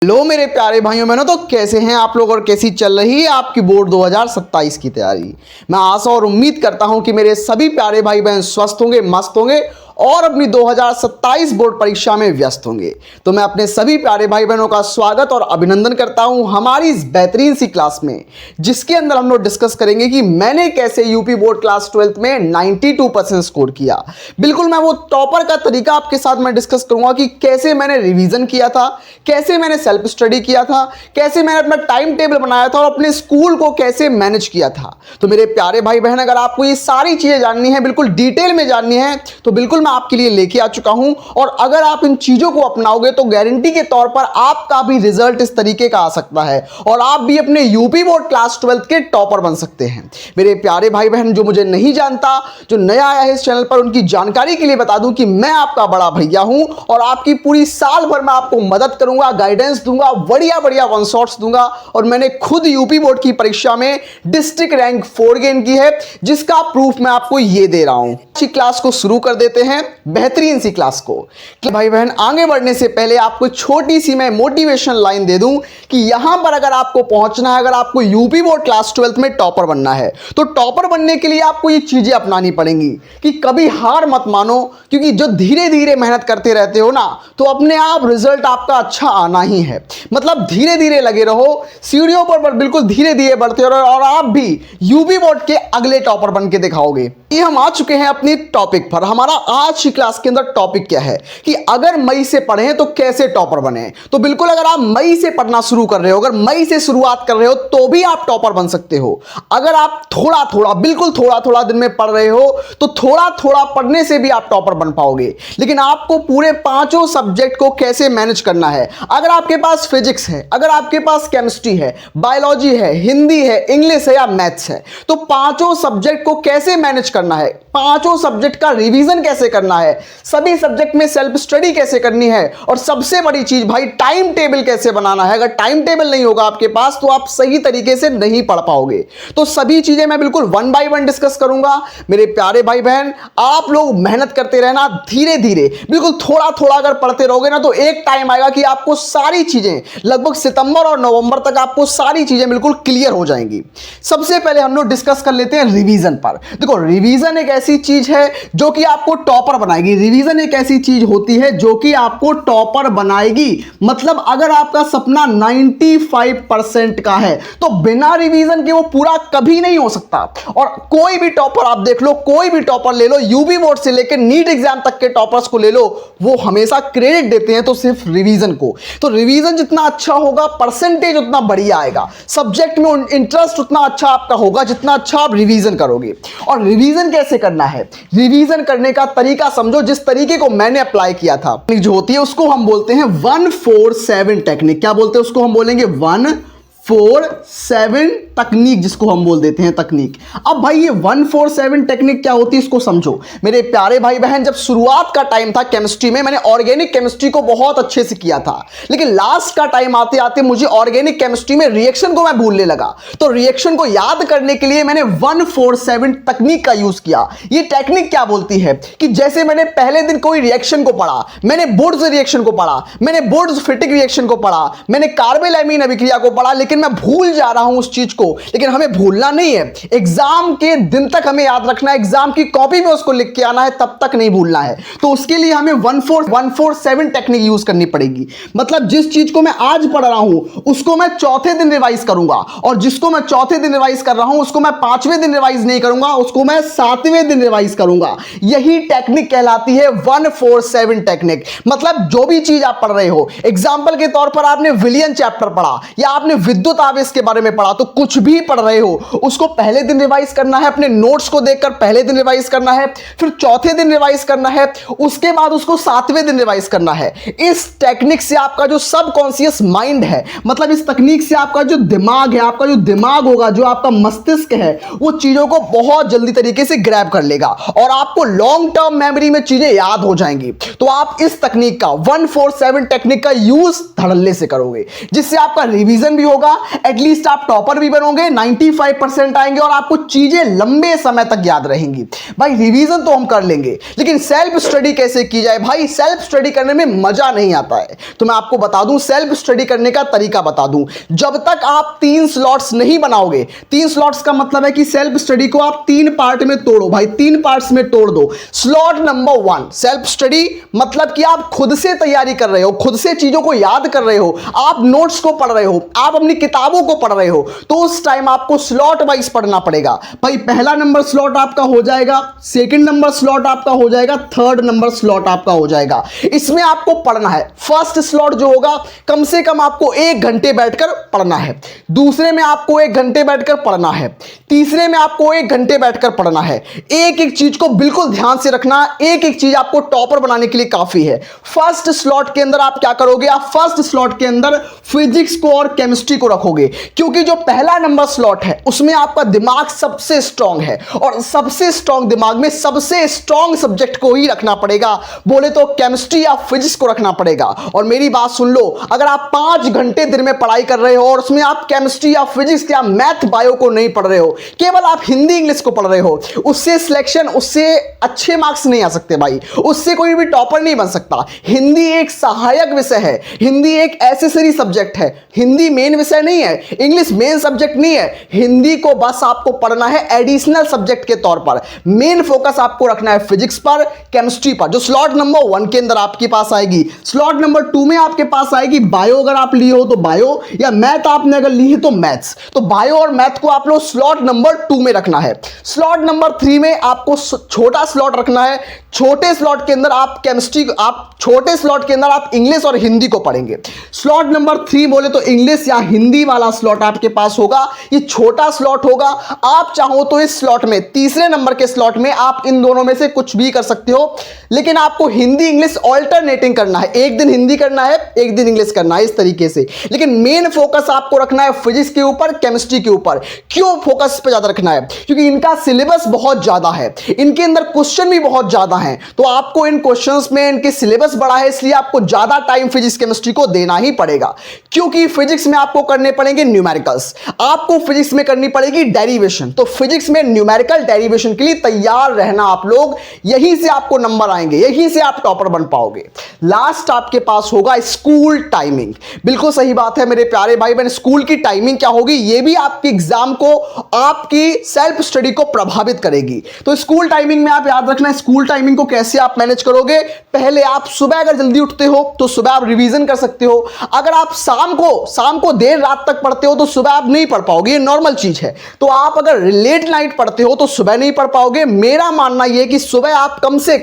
लो मेरे प्यारे भाइयों बहनों, तो कैसे हैं आप लोग और कैसी चल रही है आपकी बोर्ड 2027 की तैयारी। मैं आशा और उम्मीद करता हूं कि मेरे सभी प्यारे भाई बहन स्वस्थ होंगे, मस्त होंगे और अपनी 2027 बोर्ड परीक्षा में व्यस्त होंगे। तो मैं अपने सभी प्यारे भाई बहनों का स्वागत और अभिनंदन करता हूं हमारी इस बेहतरीन सी क्लास में, जिसके अंदर हम लोग डिस्कस करेंगे कि मैंने कैसे यूपी बोर्ड क्लास 12th में 92% स्कोर किया। बिल्कुल मैं वो टॉपर का तरीका आपके साथ मैं डिस्कस करूंगा कि कैसे मैंने रिवीजन किया था, कैसे मैंने सेल्फ स्टडी किया था, कैसे मैंने अपना टाइम टेबल बनाया था और अपने स्कूल को कैसे मैनेज किया था। तो मेरे प्यारे भाई बहन, अगर आपको ये सारी चीजें जाननी है, बिल्कुल डिटेल में जाननी है, तो बिल्कुल आपके लिए लेके आ चुका हूं। और अगर आप इन चीजों को अपनाओगे तो गारंटी के तौर पर आपका भी रिजल्ट इस तरीके का आ सकता है और आप भी अपने यूपी बोर्ड क्लास 12th के टॉपर बन सकते हैं। मेरे प्यारे भाई बहन, जो मुझे नहीं जानता, जो नया आया है इस चैनल पर, उनकी जानकारी के लिए बता दूं कि मैं आपका बड़ा भैया हूं और आपकी पूरी साल भर मैं आपको मदद करूंगा, गाइडेंस दूंगा, बढ़िया बढ़िया वन शॉट्स दूंगा। और मैंने खुद यूपी बोर्ड की परीक्षा में डिस्ट्रिक्ट रैंक 4 गेन की है, जिसका प्रूफ मैं आपको ये दे रहा हूं। अच्छी क्लास को शुरू कर देते हैं, बेहतरीन सी क्लास को। भाई बहन, आगे बढ़ने से पहले आपको छोटी सी मैं मोटिवेशन लाइन दे दूं कि यहां पर अगर आपको पहुंचना है, अगर आपको यूपी बोर्ड क्लास 12th में टॉपर बनना है, तो टॉपर बनने के लिए आपको ये चीजें अपनानी पड़ेंगी कि कभी हार मत मानो, क्योंकि जो धीरे धीरे मेहनत करते रहते हो ना, तो अपने आप रिजल्ट आपका अच्छा आना ही है। मतलब धीरे धीरे लगे रहो, सीढ़ियों पर बिल्कुल धीरे धीरे बढ़ते रहो और आप भी यूपी बोर्ड के अगले टॉपर बन के दिखाओगे। ये हम आ चुके हैं अपनी टॉपिक पर। हमारा आज की क्लास के अंदर टॉपिक क्या है कि अगर मई से पढ़ें तो कैसे टॉपर बने। तो बिल्कुल अगर आप मई से पढ़ना शुरू कर रहे हो, अगर मई से शुरुआत कर रहे हो, तो भी आप टॉपर बन सकते हो। अगर आप थोड़ा थोड़ा, बिल्कुल थोड़ा थोड़ा दिन में पढ़ रहे हो, तो थोड़ा थोड़ा पढ़ने से भी आप टॉपर बन पाओगे। लेकिन आपको पूरे पांचों सब्जेक्ट को कैसे मैनेज करना है। अगर आपके पास फिजिक्स है, अगर आपके पास केमिस्ट्री है, बायोलॉजी है, हिंदी है, इंग्लिश है या मैथ्स है, तो पांचों सब्जेक्ट को कैसे मैनेज करना है, पांचों सब्जेक्ट का रिवीजन कैसे करना है, सभी सब्जेक्ट में सेल्फ स्टडी कैसे करनी है, और सबसे बड़ी चीज भाई, टाइम टेबल कैसे बनाना है। अगर टाइम टेबल नहीं होगा आपके पास तो आप सही तरीके से नहीं पढ़ पाओगे। तो सभी चीजें मैं बिल्कुल वन बाय वन डिस्कस करूंगा। मेरे प्यारे भाई बहन, आप लोग मेहनत करते रहना, धीरे धीरे, बिल्कुल थोड़ा थोड़ा अगर पढ़ते रहोगे ना, तो एक टाइम आएगा कि आपको सारी चीजें लगभग सितंबर और नवंबर तक आपको सारी चीजें बिल्कुल क्लियर हो जाएंगी। सबसे पहले हम लोग डिस्कस कर लेते हैं रिवीजन पर। देखो, रिवीजन एक ऐसी चीज है जो कि आपको टॉपर बनाएगी। रिवीजन एक ऐसी चीज होती है जो कि आपको टॉपर बनाएगी। मतलब अगर आपका सपना 95% का है, तो बिना रिवीजन के वो पूरा कभी नहीं हो सकता। और कोई भी टॉपर आप देख लो, कोई भी टॉपर ले लो, यूपी बोर्ड से लेकर नीट एग्जाम तक के टॉपर्स को ले लो, वो हमेशा क्रेडिट देते हैं तो सिर्फ रिवीजन को। तो रिवीजन जितना अच्छा होगा, परसेंटेज उतना बढ़िया आएगा, सब्जेक्ट में इंटरेस्ट उतना अच्छा आपका होगा जितना अच्छा आप रिवीजन करोगे। और रिवीजन कैसे करना है, रिवीजन करने का तरीका समझो, जिस तरीके को मैंने अप्लाई किया था। जो होती है उसको हम बोलते हैं 147 टेक्निक। क्या बोलते हैं उसको? हम बोलेंगे 147 तकनीक, जिसको हम बोल देते हैं तकनीक। अब भाई ये 147 टेक्निक क्या होती है इसको समझो। मेरे प्यारे भाई बहन, जब शुरुआत का टाइम था केमिस्ट्री में, मैंने ऑर्गेनिक केमिस्ट्री को बहुत अच्छे से किया था, लेकिन लास्ट का टाइम आते आते मुझे ऑर्गेनिक केमिस्ट्री में रिएक्शन को मैं भूलने लगा। तो रिएक्शन को याद करने के लिए मैंने 147 तकनीक का यूज किया। ये टेक्निक क्या बोलती है कि जैसे मैंने पहले दिन कोई रिएक्शन को पढ़ा, मैंने बोर्ड्स रिएक्शन को पढ़ा, मैंने बोर्ड्स फिटिक रिएक्शन को पढ़ा, मैंने कार्बेलामीन अभिक्रिया को पढ़ा, लेकिन मैं भूल जा रहा हूं उस चीज को। लेकिन हमें भूलना नहीं है, एग्जाम के दिन तक हमें याद रखना है, एग्जाम की कॉपी में उसको लिख के आना है, तब तक नहीं भूलना है। तो उसके लिए हमें 147 टेक्निक यूज करनी पड़ेगी। मतलब जिस चीज को मैं आज पढ़ रहा हूं, उसको मैं चौथे दिन रिवाइज करूंगा, और जिसको मैं चौथे दिन रिवाइज कर रहा हूं, उसको मैं 5वें दिन रिवाइज नहीं करूंगा, उसको मैं 7वें दिन रिवाइज करूंगा। यही टेक्निक कहलाती है 147 टेक्निक। मतलब जो भी चीज आप पढ़ रहे हो, एग्जाम्पल के तौर पर आपने विलियन चैप्टर पढ़ा या आपने विद्युत आवेश के बारे में पढ़ा, तो कुछ भी पढ़ रहे हो उसको पहले दिन रिवाइज करना है, अपने नोट्स को देखकर पहले दिन रिवाइज करना है, फिर चौथे दिन रिवाइज करना है, उसके बाद उसको 7वें दिन रिवाइज करना है। इस टेक्निक से आपका जो सबकॉन्शियस माइंड है, मतलब इस तकनीक से आपका जो दिमाग है, आपका जो दिमाग होगा, जो आपका मस्तिष्क है, वो चीजों को बहुत जल्दी तरीके से ग्रैब कर लेगा और आपको लॉन्ग टर्म मेमोरी में चीजें याद हो जाएंगी। तो आप इस तकनीक का 147 टेक्निक का यूज धड़ल्ले से करोगे, जिससे आपका रिवीजन भी होगा, दूंगा, एटलीस्ट आप टॉपर भी बनोगे, 95% आएंगे और आपको चीजें लंबे समय तक याद रहेंगी। भाई रिवीजन तो हम कर लेंगे, लेकिन सेल्फ स्टडी कैसे की जाए? भाई सेल्फ स्टडी करने में मजा नहीं आता है। तो मैं आपको बता दूं, सेल्फ स्टडी करने का तरीका बता दूं। जब तक आप 3 स्लॉट्स नहीं बनाओगे, 3 स्लॉट्स का मतलब है कि सेल्फ स्टडी को आप 3 पार्ट में तोड़ो भाई, 3 पार्ट्स में तोड़ दो। स्लॉट नंबर 1 सेल्फ स्टडी, मतलब कि आप खुद से तैयारी कर रहे हो, खुद से चीजों को याद कर रहे हो, आप नोट्स को पढ़ रहे हो, आप अपनी किताबों को पढ़ रहे हो, तो उस टाइम आपको स्लॉट वाइज पढ़ना पड़ेगा। भाई पहला नंबर स्लॉट आपका हो जाएगा, सेकंड नंबर स्लॉट आपका हो जाएगा, थर्ड नंबर स्लॉट आपका हो जाएगा। इसमें आपको पढ़ना है। फर्स्ट स्लॉट जो होगा कम से कम आपको 1 घंटे बैठकर पढ़ना है, दूसरे में आपको 1 घंटे बैठकर पढ़ना है, तीसरे में आपको 1 घंटे बैठकर पढ़ना है। एक एक चीज को बिल्कुल ध्यान से रखना, एक एक चीज आपको टॉपर बनाने के लिए काफी है। फर्स्ट स्लॉट के अंदर आप क्या करोगे? आप फर्स्ट स्लॉट के अंदर फिजिक्स को और केमिस्ट्री को रखोगे, क्योंकि जो पहला नंबर स्लॉट है उसमें आपका दिमाग सबसे स्ट्रांग है और सबसे स्ट्रांग दिमाग में सबसे स्ट्रांग सब्जेक्ट को ही रखना पड़ेगा। बोले तो केमिस्ट्री या फिजिक्स को रखना पड़ेगा। और मेरी बात सुन लो, अगर आप 5 घंटे दिन में पढ़ाई कर रहे हो और उसमें आप केमिस्ट्री या फिजिक्स या मैथ बायो को नहीं पढ़ रहे हो, केवल आप हिंदी इंग्लिश को पढ़ रहे हो, उससे सिलेक्शन, उससे अच्छे मार्क्स नहीं आ सकते भाई, उससे कोई भी टॉपर नहीं बन सकता। हिंदी एक सहायक विषय है, हिंदी एक एसेसरी सब्जेक्ट है, हिंदी मेन विषय नहीं है, इंग्लिश मेन सब्जेक्ट नहीं है। हिंदी को बस आपको पढ़ना है एडिशनल सब्जेक्ट के तौर पर। मेन फोकस आपको रखना है फिजिक्स पर, केमिस्ट्री पर, जो स्लॉट नंबर 1 के अंदर आपके पास आएगी। स्लॉट नंबर 2 में आपके पास आएगी बायो, अगर आप लिए हो तो बायो, या मैथ आपने अगर ली है तो मैथ्स। तो बायो और मैथ को आप लोग स्लॉट नंबर 2 में रखना है। स्लॉट नंबर 3 में आपको छोटा स्लॉट रखना है। छोटे स्लॉट के अंदर आप केमिस्ट्री, आप छोटे स्लॉट के अंदर आप इंग्लिश और हिंदी को पढ़ेंगे। स्लॉट नंबर 3 बोले तो इंग्लिश या हिंदी वाला स्लॉट आपके पास होगा, ये छोटा स्लॉट होगा। आप चाहो तो इस स्लॉट में, तीसरे नंबर के स्लॉट में आप इन दोनों में से कुछ भी कर सकते हो, लेकिन आपको हिंदी इंग्लिश ऑल्टरनेटिंग करना है। एक दिन हिंदी करना है, एक दिन इंग्लिश करना है, इस तरीके से। लेकिन मेन फोकस आपको रखना है फिजिक्स के ऊपर, केमिस्ट्री के ऊपर। क्यों फोकस पे ज्यादा रखना है? क्योंकि इनका सिलेबस बहुत ज्यादा है, इनके अंदर क्वेश्चन भी बहुत ज्यादा हैं, तो आपको इन क्वेश्चंस में इनके सिलेबस बड़ा है, इसलिए आपको ज्यादा टाइम फिजिक्स केमिस्ट्री को देना ही पड़ेगा। क्योंकि फिजिक्स में आपको करने पड़ेंगे न्यूमेरिकल्स, आपको फिजिक्स में करनी पड़ेगी डेरिवेशन। तो फिजिक्स में न्यूमेरिकल डेरिवेशन के लिए तैयार रहना आप लोग, यहीं से आपको नंबर आएंगे, यहीं से आप टॉपर बन पाओगे। लास्ट आपके पास होगा स्कूल टाइमिंग। बिल्कुल सही बात है मेरे प्यारे भाई बहन, स्कूल की टाइमिंग क्या होगी ये भी आपके एग्जाम को, आपकी सेल्फ स्टडी को प्रभावित करेगी। तो स्कूल टाइमिंग में आप याद रखना, स्कूल टाइमिंग को कैसे आप मैनेज करोगे? पहले आप सुबह अगर जल्दी उठते हो तो सुबह आप रिवीजन कर सकते हो। अगर आप शाम को देर रात तक पढ़ते हो तो सुबह आप नहीं पढ़ पाओगे, ये नॉर्मल चीज है। तो आप अगर लेट नाइट पढ़ते हो तो सुबह नहीं पढ़ पाओगे। मेरा मानना यह कि सुबह आप कम से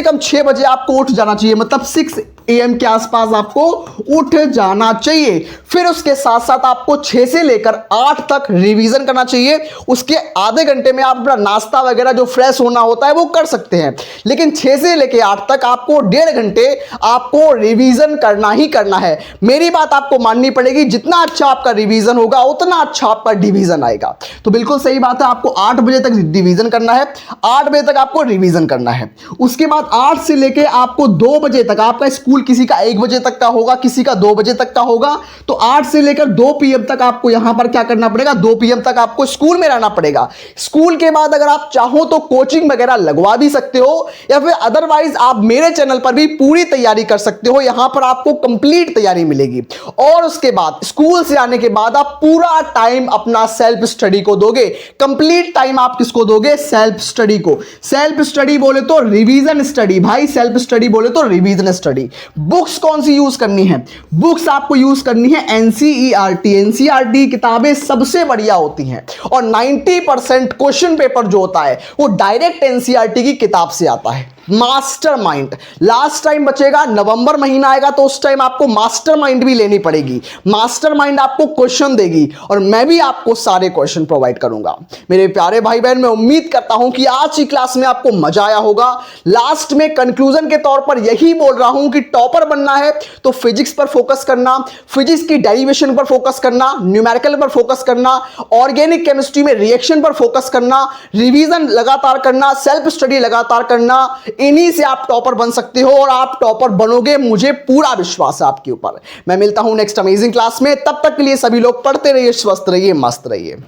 कम 6 बजे आपको उठ जाना चाहिए, मतलब 6 AM के आसपास आपको उठ जाना चाहिए। फिर उसके साथ साथ आपको 6 से लेकर 8 तक रिवीजन करना चाहिए। उसके आधे घंटे में आप अपना नाश्ता वगैरह जो फ्रेश होना होता है वो कर सकते हैं, लेकिन 6 से लेकर 8 तक आपको 1.5 घंटे आपको रिवीजन करना ही करना है। मेरी बात आपको माननी पड़ेगी, जितना अच्छा आपका रिवीजन होगा उतना अच्छा आपका डिवीजन आएगा। तो बिल्कुल सही बात है, आपको 8 बजे तक डिवीजन करना है, 8 बजे तक आपको रिवीजन करना है। उसके बाद 8 से लेकर आपको 2 बजे तक, आपका स्कूल किसी का 1 बजे तक का होगा, किसी का 2 बजे तक का होगा, तो 8 से लेकर 2 PM तक आपको यहां पर क्या करना पड़ेगा? 2 PM तक आपको स्कूल में रहना पड़ेगा। स्कूल के बाद अगर आप चाहो तो कोचिंग वगैरह लगवा भी सकते हो, या फिर अदरवाइज आप मेरे चैनल पर भी पूरी तैयारी कर सकते हो, यहां पर आपको कंप्लीट तैयारी मिलेगी। और उसके बाद स्कूल से आने के बाद आप पूरा टाइम अपना सेल्फ स्टडी को दोगे। कंप्लीट टाइम आप किसको दोगे? सेल्फ स्टडी को। सेल्फ स्टडी बोले तो रिवीजन स्टडी भाई, सेल्फ स्टडी बोले तो रिवीजन स्टडी। बुक्स कौन सी यूज करनी है? बुक्स आपको यूज करनी है एनसीईआरटी। एनसीईआरटी किताबें सबसे बढ़िया होती हैं और 90% क्वेश्चन पेपर जो होता है वो डायरेक्ट एनसीईआरटी की किताब से आता है। मास्टरमाइंड लास्ट टाइम बचेगा, नवंबर महीना आएगा तो उस टाइम आपको मास्टरमाइंड भी लेनी पड़ेगी। मास्टरमाइंड आपको क्वेश्चन देगी और मैं भी आपको सारे क्वेश्चन प्रोवाइड करूंगा। मेरे प्यारे भाई बहन, मैं उम्मीद करता हूं कि आज की क्लास में आपको मजा आया होगा। लास्ट में कंक्लूजन के तौर पर यही बोल रहा हूं कि टॉपर बनना है तो फिजिक्स पर फोकस करना, फिजिक्स की डेरिवेशन पर फोकस करना, न्यूमेरिकल पर फोकस करना, ऑर्गेनिक केमिस्ट्री में रिएक्शन पर फोकस करना, रिवीजन लगातार करना, सेल्फ स्टडी लगातार करना, इन्हीं से आप टॉपर बन सकते हो और आप टॉपर बनोगे, मुझे पूरा विश्वास है आपके ऊपर। मैं मिलता हूं नेक्स्ट अमेजिंग क्लास में, तब तक के लिए सभी लोग पढ़ते रहिए, स्वस्थ रहिए, मस्त रहिए।